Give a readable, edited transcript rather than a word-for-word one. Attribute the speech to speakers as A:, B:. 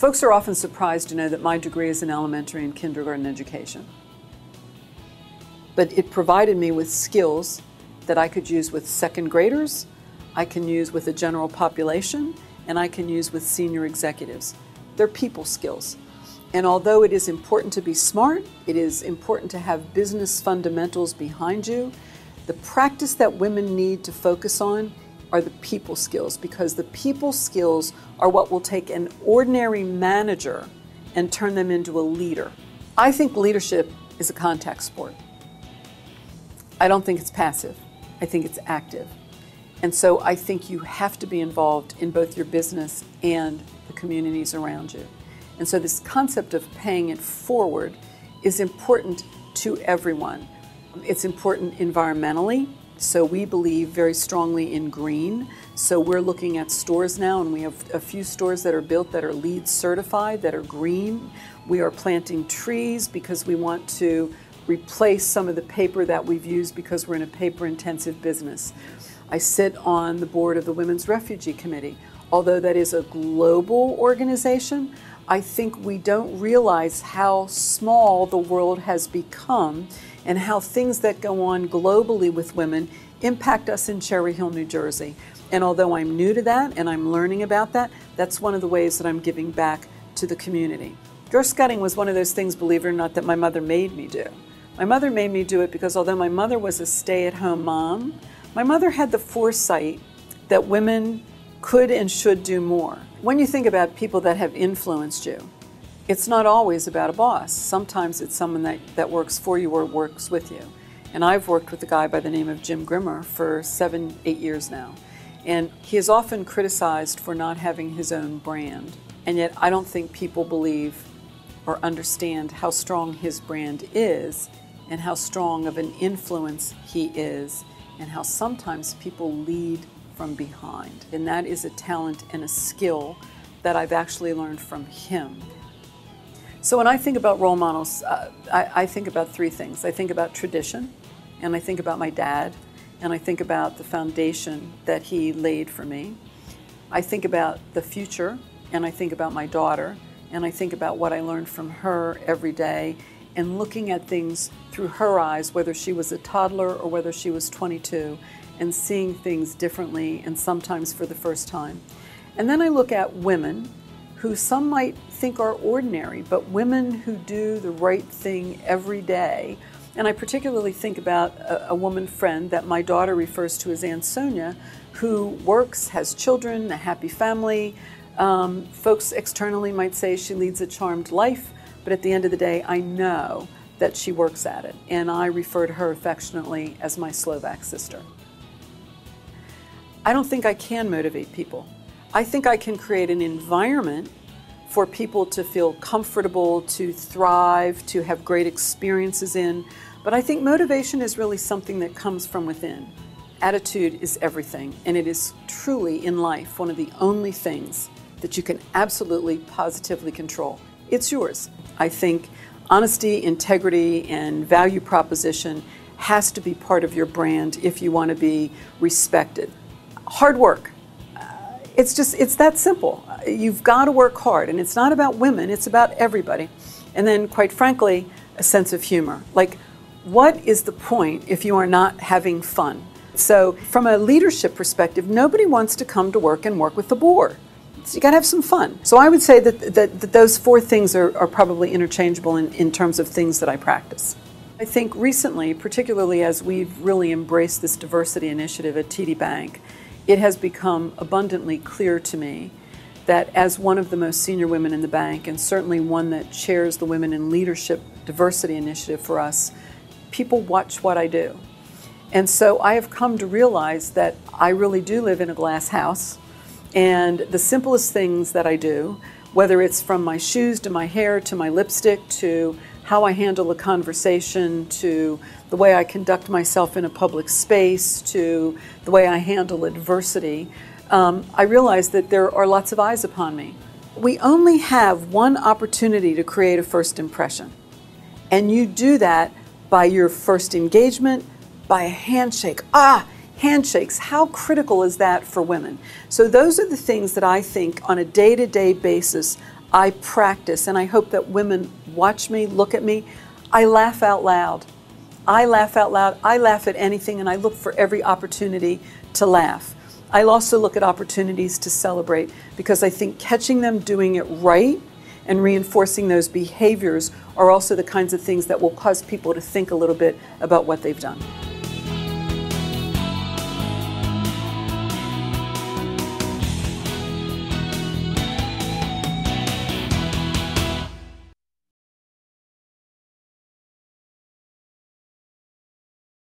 A: Folks are often surprised to know that my degree is in elementary and kindergarten education. But it provided me with skills that I could use with second graders, I can use with the general population, and I can use with senior executives. They're people skills. And although it is important to be smart, it is important to have business fundamentals behind you, the practice that women need to focus on are the people skills, because the people skills are what will take an ordinary manager and turn them into a leader. I think leadership is a contact sport. I don't think it's passive. I think it's active. And so I think you have to be involved in both your business and the communities around you. And so this concept of paying it forward is important to everyone. It's important environmentally. So we believe very strongly in green. So we're looking at stores now, and we have a few stores that are built that are LEED certified, that are green. We are planting trees because we want to replace some of the paper that we've used because we're in a paper-intensive business. I sit on the board of the Women's Refugee Committee. Although that is a global organization, I think we don't realize how small the world has become and how things that go on globally with women impact us in Cherry Hill, New Jersey. And although I'm new to that and I'm learning about that, that's one of the ways that I'm giving back to the community. Girl Scouting was one of those things, believe it or not, that my mother made me do. My mother made me do it because although my mother was a stay-at-home mom, my mother had the foresight that women could and should do more. When you think about people that have influenced you, it's not always about a boss. Sometimes it's someone that works for you or works with you. And I've worked with a guy by the name of Jim Grimmer for 7, 8 years now. And he is often criticized for not having his own brand. And yet I don't think people believe or understand how strong his brand is and how strong of an influence he is and how sometimes people lead from behind. And that is a talent and a skill that I've actually learned from him. So when I think about role models, I think about 3 things. I think about tradition, and I think about my dad, and I think about the foundation that he laid for me. I think about the future, and I think about my daughter, and I think about what I learned from her every day, and looking at things through her eyes, whether she was a toddler or whether she was 22, and seeing things differently and sometimes for the first time. And then I look at women who some might think are ordinary, but women who do the right thing every day. And I particularly think about a woman friend that my daughter refers to as Aunt Sonia, who works, has children, a happy family. Folks externally might say she leads a charmed life, but at the end of the day, I know that she works at it. And I refer to her affectionately as my Slovak sister. I don't think I can motivate people. I think I can create an environment for people to feel comfortable, to thrive, to have great experiences in. But I think motivation is really something that comes from within. Attitude is everything, and it is truly in life one of the only things that you can absolutely positively control. It's yours. I think honesty, integrity, and value proposition has to be part of your brand if you want to be respected. Hard work. It's that simple. You've got to work hard, and it's not about women, it's about everybody. And then, quite frankly, a sense of humor. Like, what is the point if you are not having fun? So from a leadership perspective, nobody wants to come to work and work with the bore. So you got to have some fun. So I would say that those 4 things are probably interchangeable in terms of things that I practice. I think recently, particularly as we've really embraced this diversity initiative at TD Bank, it has become abundantly clear to me that as one of the most senior women in the bank, and certainly one that chairs the Women in Leadership Diversity Initiative for us, people watch what I do. And so I have come to realize that I really do live in a glass house, and the simplest things that I do, whether it's from my shoes to my hair to my lipstick to how I handle a conversation to the way I conduct myself in a public space to the way I handle adversity, I realize that there are lots of eyes upon me. We only have one opportunity to create a first impression, and you do that by your first engagement, by a handshake. Handshakes, how critical is that for women? So those are the things that I think on a day-to-day basis I practice, and I hope that women watch me, look at me. I laugh out loud. I laugh out loud. I laugh at anything, and I look for every opportunity to laugh. I also look at opportunities to celebrate, because I think catching them doing it right and reinforcing those behaviors are also the kinds of things that will cause people to think a little bit about what they've done.